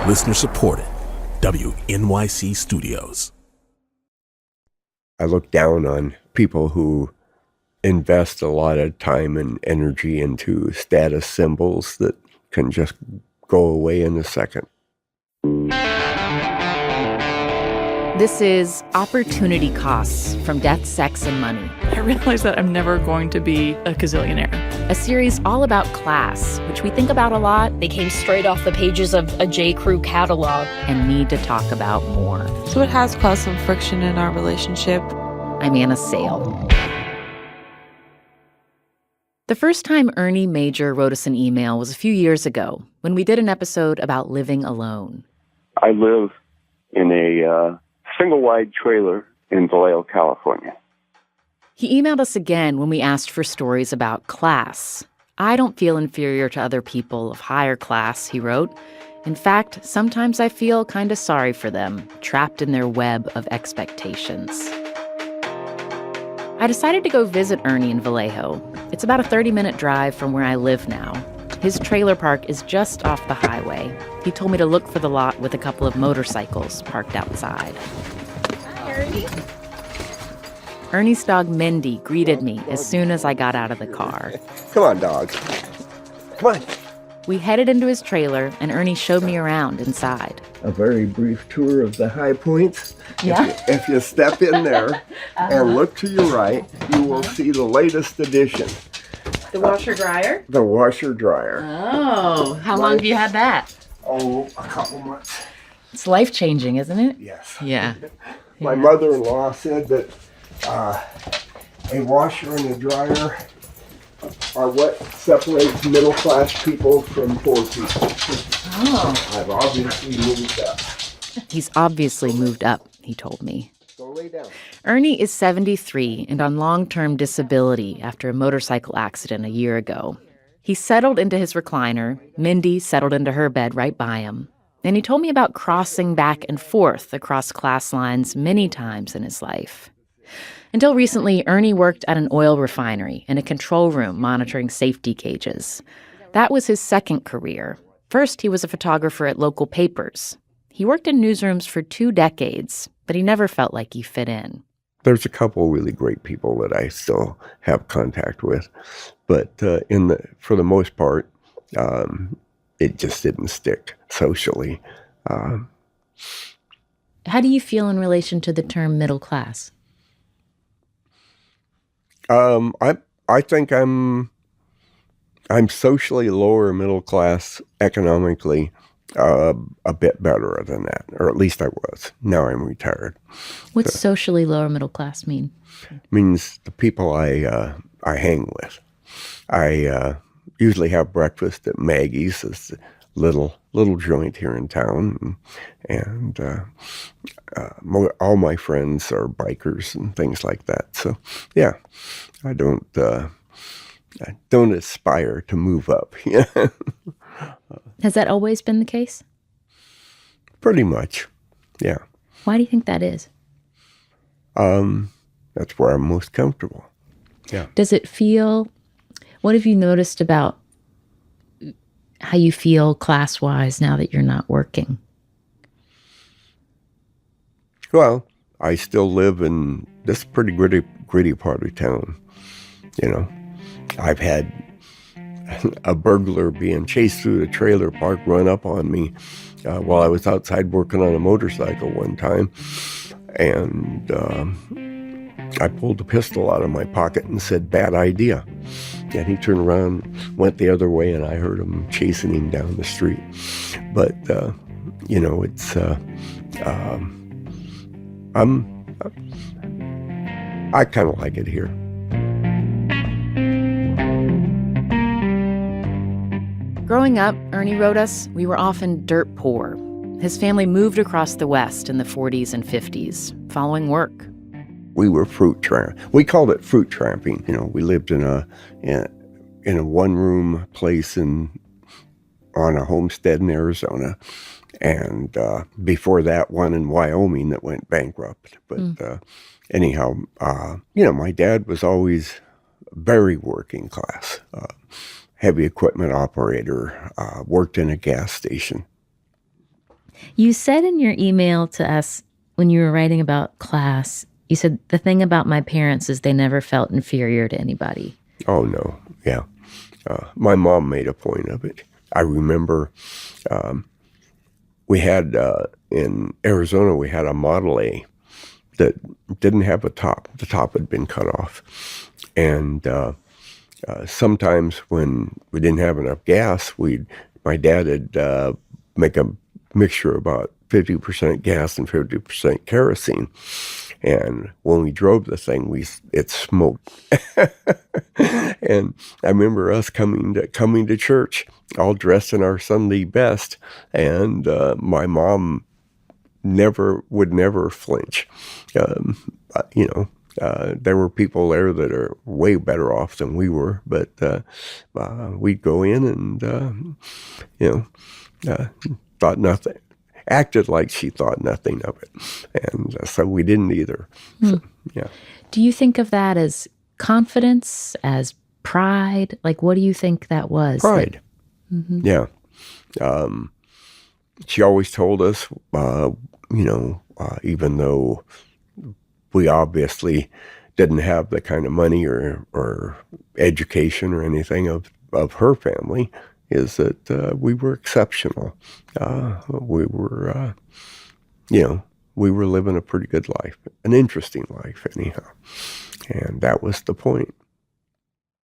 Listener supported. WNYC Studios. I look down on people who invest a lot of time and energy into status symbols that can just go away in a second. This is Opportunity Costs from Death, Sex, and Money. I realize that I'm never going to be a gazillionaire. A series all about class, which we think about a lot. They came straight off the pages of a J. Crew catalog. And need to talk about more. So it has caused some friction in our relationship. I'm Anna Sale. The first time Ernie Major wrote us an email was a few years ago when we did an episode about living alone. I live in a single-wide trailer in Vallejo, California. He emailed us again when we asked for stories about class. I don't feel inferior to other people of higher class, he wrote. In fact, sometimes I feel kind of sorry for them, trapped in their web of expectations. I decided to go visit Ernie in Vallejo. It's about a 30-minute drive from where I live now. His trailer park is just off the highway. He told me to look for the lot with a couple of motorcycles parked outside. Hi, Ernie. Ernie's dog Mindy greeted me as soon as I got out of the car. Come on, dog. Come on. We headed into his trailer, and Ernie showed me around inside. A very brief tour of the high points. Yeah. If you step in there and look to your right, you will see the latest addition. The washer-dryer? The washer-dryer. Oh, how long have you had that? Oh, a couple months. It's life-changing, isn't it? Yes. Yeah. My mother-in-law said that a washer and a dryer are what separates middle-class people from poor people. Oh. I've obviously moved up. He's obviously moved up, he told me. Go lay down. Ernie is 73 and on long-term disability after a motorcycle accident a year ago. He settled into his recliner. Mindy settled into her bed right by him. And he told me about crossing back and forth across class lines many times in his life. Until recently, Ernie worked at an oil refinery in a control room monitoring safety cages. That was his second career. First, he was a photographer at local papers. He worked in newsrooms for 2 decades, but he never felt like he fit in. There's a couple really great people that I still have contact with, but for the most part, it just didn't stick socially. How do you feel in relation to the term middle class? I think I'm socially lower middle class economically, a bit better than that, or at least I was. Now I'm retired. What's socially lower middle class mean? Means the people I hang with. I usually have breakfast at Maggie's, this little joint here in town, and all my friends are bikers and things like that. So yeah, I don't aspire to move up. Has that always been the case? Pretty much, yeah. Why do you think that is? That's where I'm most comfortable. Yeah. Does it feel, what have you noticed about how you feel class-wise now that you're not working? Well, I still live in this pretty gritty part of town. You know, I've had a burglar being chased through the trailer park run up on me while I was outside working on a motorcycle one time. And I pulled a pistol out of my pocket and said, "Bad idea." And he turned around, went the other way, and I heard him chasing him down the street. But, it's, I kind of like it here. Growing up, Ernie wrote us, we were often dirt poor. His family moved across the West in the 40s and 50s, following work. We were we called it fruit tramping. You know, we lived in a one-room place on a homestead in Arizona, and before that, one in Wyoming that went bankrupt. But anyhow, my dad was always very working class. Heavy equipment operator, worked in a gas station. You said in your email to us when you were writing about class, you said the thing about my parents is they never felt inferior to anybody. Oh, no. Yeah. My mom made a point of it. I remember we had, in Arizona, we had a Model A that didn't have a top. The top had been cut off. And sometimes when we didn't have enough gas, my dad would make a mixture about 50% gas and 50% kerosene. And when we drove the thing, it smoked. And I remember us coming to church, all dressed in our Sunday best, and my mom would never flinch. There were people there that are way better off than we were, but we'd go in and thought nothing. Acted like she thought nothing of it. And so we didn't either. So, yeah. Do you think of that as confidence, as pride? Like, what do you think that was? Pride. Yeah. She always told us, even though we obviously didn't have the kind of money or education or anything of her family, is that we were exceptional. We were living a pretty good life, an interesting life anyhow. And that was the point.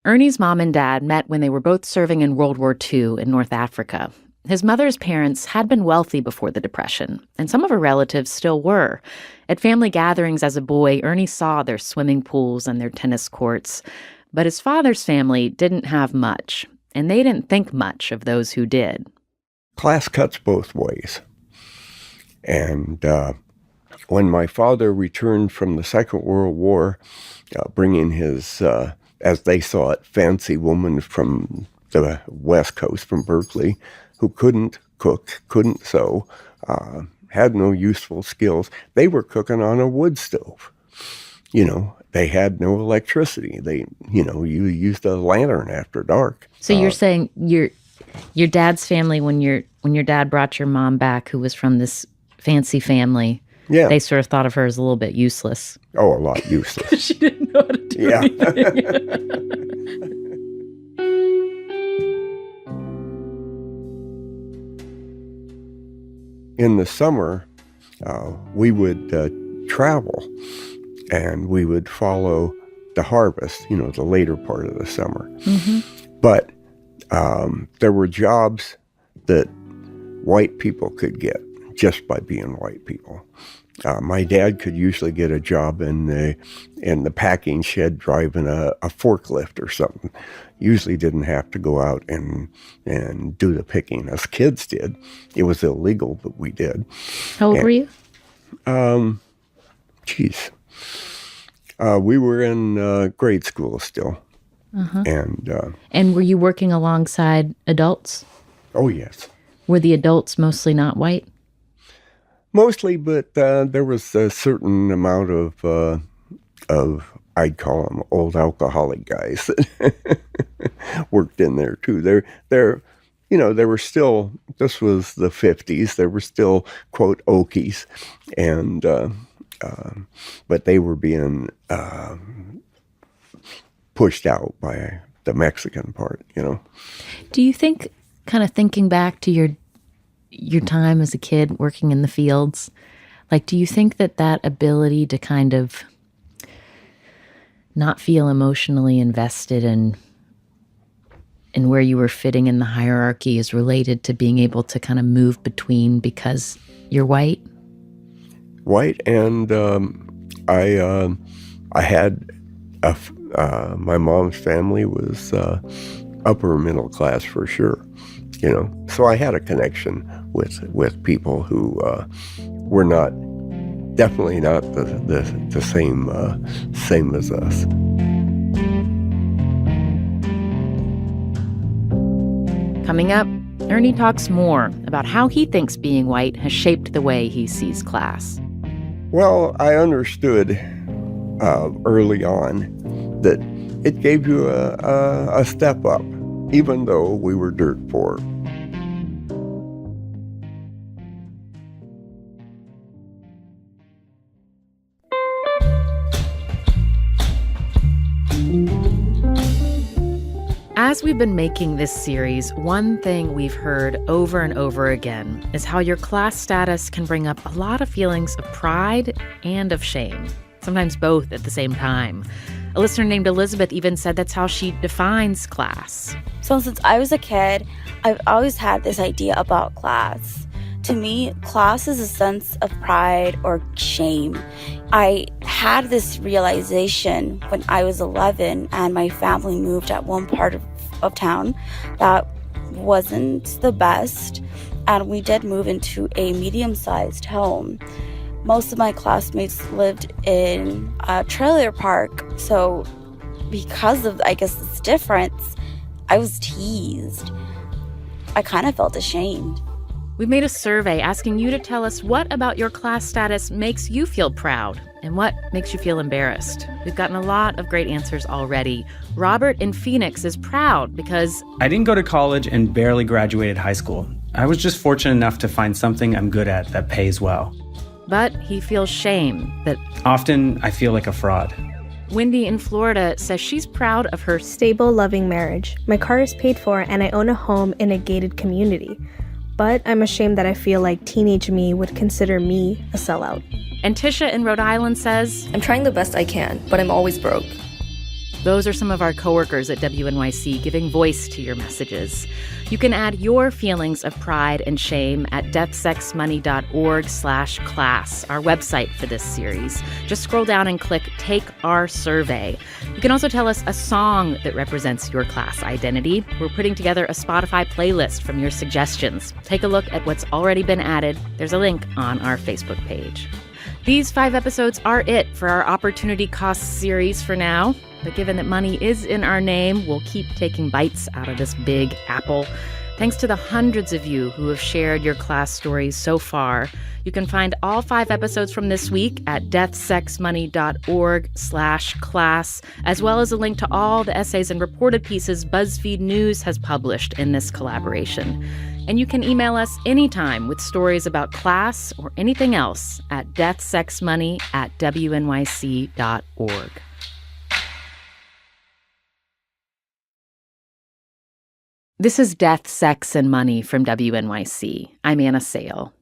Ernie's mom and dad met when they were both serving in World War II in North Africa. His mother's parents had been wealthy before the Depression, and some of her relatives still were. At family gatherings as a boy, Ernie saw their swimming pools and their tennis courts. But his father's family didn't have much, and they didn't think much of those who did. Class cuts both ways. And when my father returned from the Second World War, bringing his, as they saw it, fancy woman from the West Coast, from Berkeley, who couldn't cook, couldn't sew, had no useful skills, they were cooking on a wood stove. They had no electricity. You used a lantern after dark. So you're saying your dad's family, when your dad brought your mom back, who was from this fancy family, yeah, they sort of thought of her as a little bit useless. Oh, a lot useless. She didn't know how to do anything. In the summer, we would travel. And we would follow the harvest, the later part of the summer. Mm-hmm. But there were jobs that white people could get just by being white people. My dad could usually get a job in the packing shed driving a forklift or something. Usually didn't have to go out and do the picking. Us kids did. It was illegal, but we did. How old were you? We were in grade school still. Uh-huh. And were you working alongside adults? Oh, yes. Were the adults mostly not white? Mostly, but there was a certain amount of I'd call them old alcoholic guys that worked in there too. They were still, this was the 50s, there were still, quote, Okies, and but they were being pushed out by the Mexican part, Do you think, kind of thinking back to your time as a kid working in the fields, like, do you think that ability to kind of not feel emotionally invested in where you were fitting in the hierarchy is related to being able to kind of move between because you're white? White, and I had my mom's family was upper middle class for sure, So I had a connection with people who were definitely not the same as us. Coming up, Ernie talks more about how he thinks being white has shaped the way he sees class. Well, I understood early on that it gave you a step up, even though we were dirt poor. As we've been making this series, one thing we've heard over and over again is how your class status can bring up a lot of feelings of pride and of shame, sometimes both at the same time. A listener named Elizabeth even said that's how she defines class. So since I was a kid, I've always had this idea about class. To me, class is a sense of pride or shame. I had this realization when I was 11 and my family moved at one part of town that wasn't the best, and we did move into a medium-sized home. Most of my classmates lived in a trailer park, so because of, I guess, this difference, I was teased. I kind of felt ashamed. We've made a survey asking you to tell us what about your class status makes you feel proud and what makes you feel embarrassed. We've gotten a lot of great answers already. Robert in Phoenix is proud because I didn't go to college and barely graduated high school. I was just fortunate enough to find something I'm good at that pays well. But he feels shame that often I feel like a fraud. Wendy in Florida says she's proud of her stable, loving marriage. My car is paid for and I own a home in a gated community. But I'm ashamed that I feel like teenage me would consider me a sellout. And Tisha in Rhode Island says, I'm trying the best I can, but I'm always broke. Those are some of our coworkers at WNYC giving voice to your messages. You can add your feelings of pride and shame at deathsexmoney.org/class, our website for this series. Just scroll down and click Take Our Survey. You can also tell us a song that represents your class identity. We're putting together a Spotify playlist from your suggestions. Take a look at what's already been added. There's a link on our Facebook page. These 5 episodes are it for our Opportunity Costs series for now. But given that money is in our name, we'll keep taking bites out of this big apple. Thanks to the hundreds of you who have shared your class stories so far. You can find all 5 episodes from this week at deathsexmoney.org/class, as well as a link to all the essays and reported pieces BuzzFeed News has published in this collaboration. And you can email us anytime with stories about class or anything else at deathsexmoney@wnyc.org. This is Death, Sex, and Money from WNYC. I'm Anna Sale.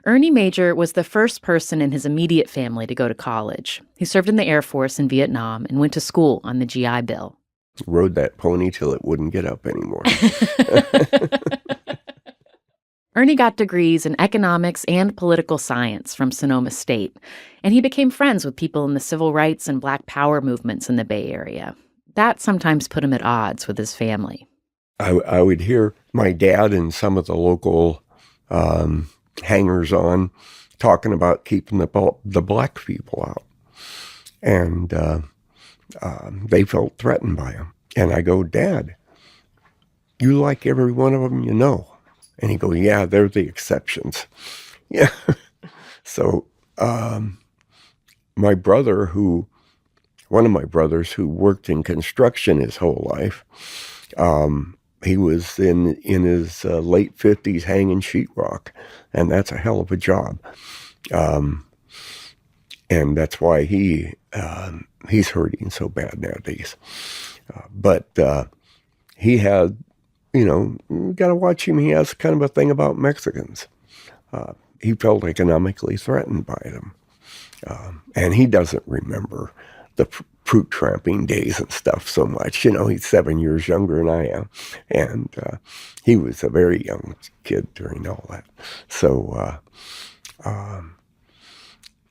Ernie Major was the first person in his immediate family to go to college. He served in the Air Force in Vietnam and went to school on the GI Bill. Rode that pony till it wouldn't get up anymore. Ernie got degrees in economics and political science from Sonoma State, and he became friends with people in the civil rights and Black Power movements in the Bay Area. That sometimes put him at odds with his family. I would hear my dad and some of the local hangers-on talking about keeping the black people out. And they felt threatened by him. And I go, Dad, you like every one of them you know. And he goes, yeah, they're the exceptions. Yeah. So one of my brothers who worked in construction his whole life, he was in his late 50s hanging sheetrock, and that's a hell of a job. And that's why he's hurting so bad nowadays. But he had, you got to watch him. He has kind of a thing about Mexicans. He felt economically threatened by them. And he doesn't remember the fruit tramping days and stuff so much. He's 7 years younger than I am. And he was a very young kid during all that. So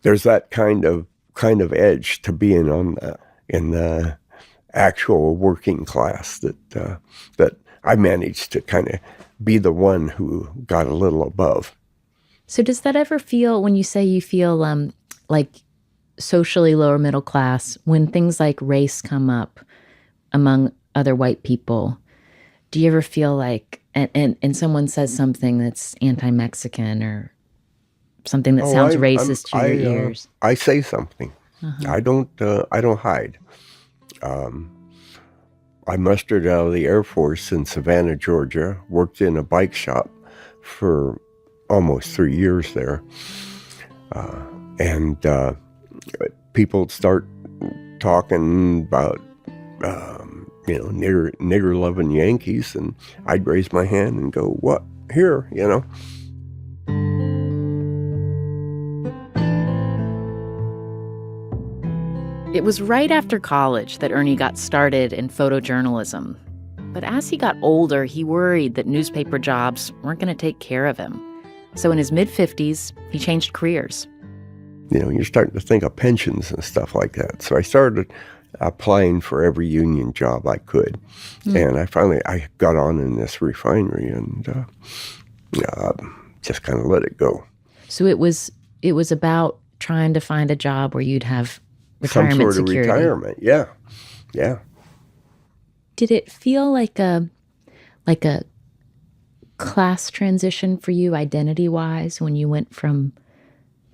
there's that kind of edge to being in the actual working class that I managed to kind of be the one who got a little above. So does that ever feel, when you say you feel like socially lower middle class, when things like race come up among other white people, do you ever feel like, and someone says something that's anti-Mexican or something that sounds racist to your ears? I say something. Uh-huh. I don't hide. I mustered out of the Air Force in Savannah, Georgia, worked in a bike shop for almost 3 years there. And people start talking about nigger-loving Yankees, and I'd raise my hand and go, "What? Here," It was right after college that Ernie got started in photojournalism. But as he got older, he worried that newspaper jobs weren't going to take care of him. So in his mid-50s, he changed careers. You're starting to think of pensions and stuff like that. So I started applying for every union job I could. And I got on in this refinery and just kind of let it go. So it was about trying to find a job where you'd have retirement some sort security. Of retirement, yeah. Did it feel like a class transition for you identity-wise when you went from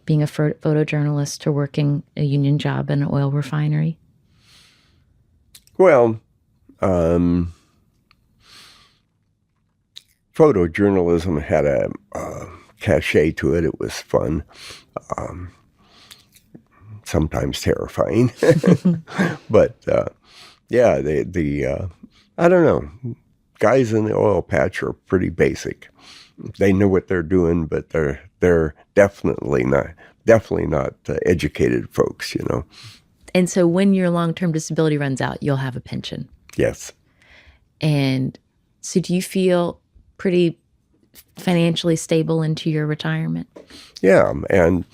being a photojournalist to working a union job in an oil refinery? Well, photojournalism had a cachet to it. It was fun, sometimes terrifying. But I don't know. Guys in the oil patch are pretty basic. They know what they're doing, but they're definitely not educated folks, And so when your long-term disability runs out, you'll have a pension. Yes. And so do you feel pretty financially stable into your retirement? Yeah, and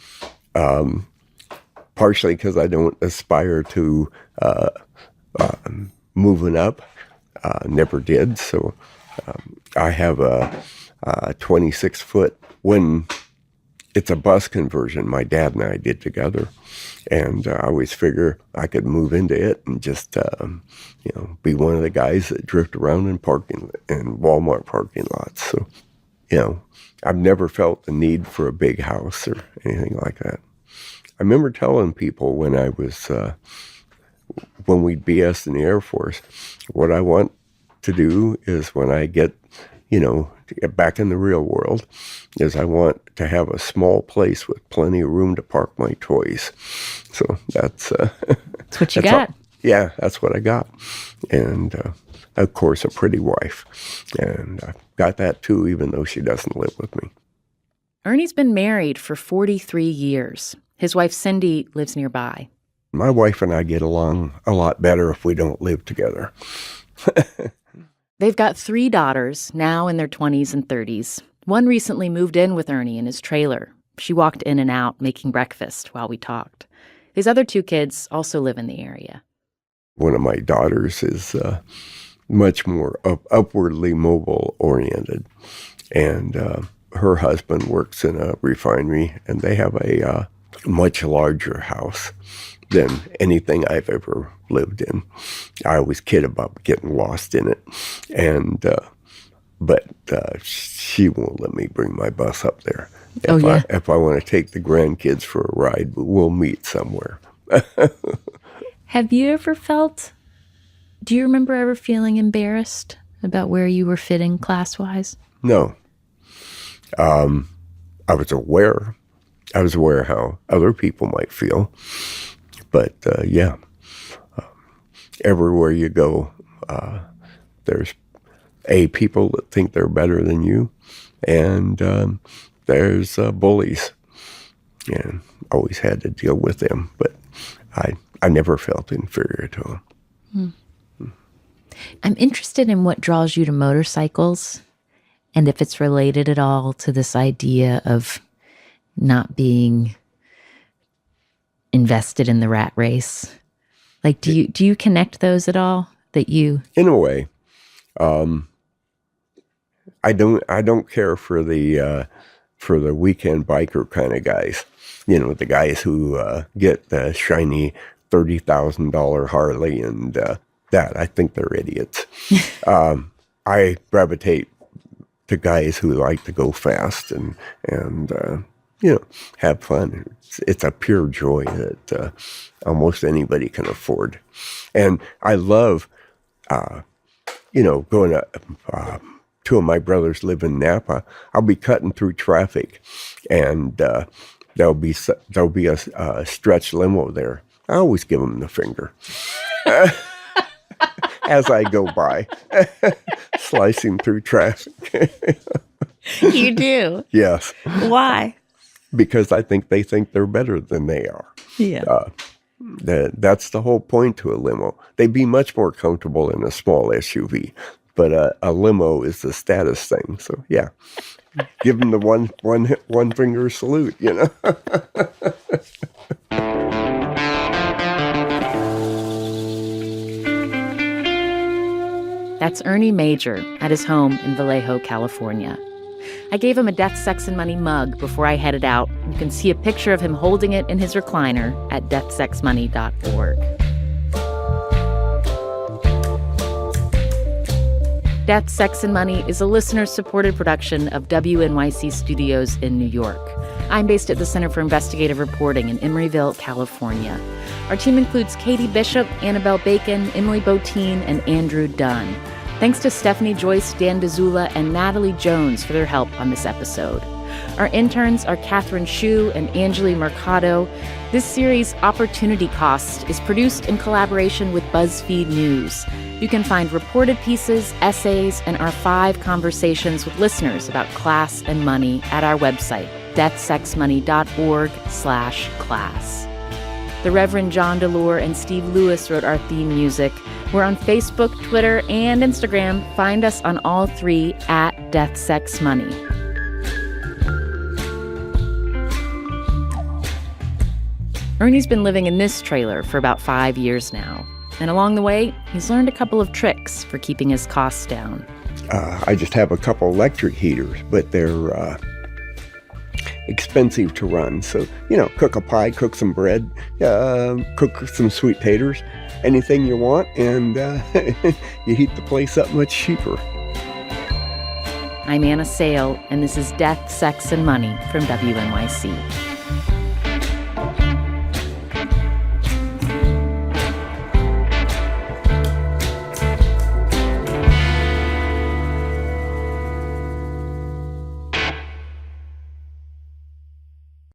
partially because I don't aspire to moving up. Never did. So I have a 26-foot, when it's a bus conversion, my dad and I did together. And I always figure I could move into it and just, be one of the guys that drift around in Walmart parking lots. So, I've never felt the need for a big house or anything like that. I remember telling people when I was, when we'd BS in the Air Force, what I want to do is when I get, to get back in the real world, is I want to have a small place with plenty of room to park my toys. So that's what you got. Yeah, that's what I got. And, of course, a pretty wife. And I got that, too, even though she doesn't live with me. Ernie's been married for 43 years. His wife, Cindy, lives nearby. My wife and I get along a lot better if we don't live together. They've got 3 daughters, now in their 20s and 30s. One recently moved in with Ernie in his trailer. She walked in and out making breakfast while we talked. His other 2 kids also live in the area. One of my daughters is much more upwardly mobile oriented. And her husband works in a refinery, and they have a much larger house than anything I've ever lived in. I always kid about getting lost in it. And but she won't let me bring my bus up there. If I want to take the grandkids for a ride, we'll meet somewhere. Have you ever do you remember ever feeling embarrassed about where you were fitting class-wise? No. I was aware how other people might feel. But, everywhere you go, there's people that think they're better than you, and there's bullies. And always had to deal with them, but I never felt inferior to them. I'm interested in what draws you to motorcycles and if it's related at all to this idea of not being invested in the rat race. Like, do you connect those at all? In a way, I don't care for the weekend biker kind of guys. The guys who get the shiny $30,000 Harley and that. I think they're idiots. I gravitate to guys who like to go fast and have fun. It's a pure joy that almost anybody can afford. And I love, going to, 2 of my brothers live in Napa. I'll be cutting through traffic and there'll be a stretch limo there. I always give them the finger. as I go by, slicing through traffic. You do? Yes. Why? Because I think they think they're better than they are. Yeah. That's the whole point to a limo. They'd be much more comfortable in a small SUV, but a limo is the status thing. So yeah, give them the one finger salute, you know. That's Ernie Major at his home in Vallejo, California. I gave him a Death, Sex, and Money mug before I headed out. You can see a picture of him holding it in his recliner at deathsexmoney.org. Death, Sex, and Money is a listener-supported production of WNYC Studios in New York. I'm based at the Center for Investigative Reporting in Emeryville, California. Our team includes Katie Bishop, Annabelle Bacon, Emily Botine, and Andrew Dunn. Thanks to Stephanie Joyce, Dan DeZula, and Natalie Jones for their help on this episode. Our interns are Catherine Hsu and Angeli Mercado. This series, Opportunity Cost, is produced in collaboration with BuzzFeed News. You can find reported pieces, essays, and our 5 conversations with listeners about class and money at our website, deathsexmoney.org/class. The Reverend John DeLore and Steve Lewis wrote our theme music. We're on Facebook, Twitter, and Instagram. Find us on all 3 at DeathSexMoney. Ernie's been living in this trailer for about 5 years now. And along the way, he's learned a couple of tricks for keeping his costs down. I just have a couple electric heaters, but they're expensive to run. So, cook a pie, cook some bread, cook some sweet taters, anything you want, and you heat the place up much cheaper. I'm Anna Sale, and this is Death, Sex, and Money from WNYC.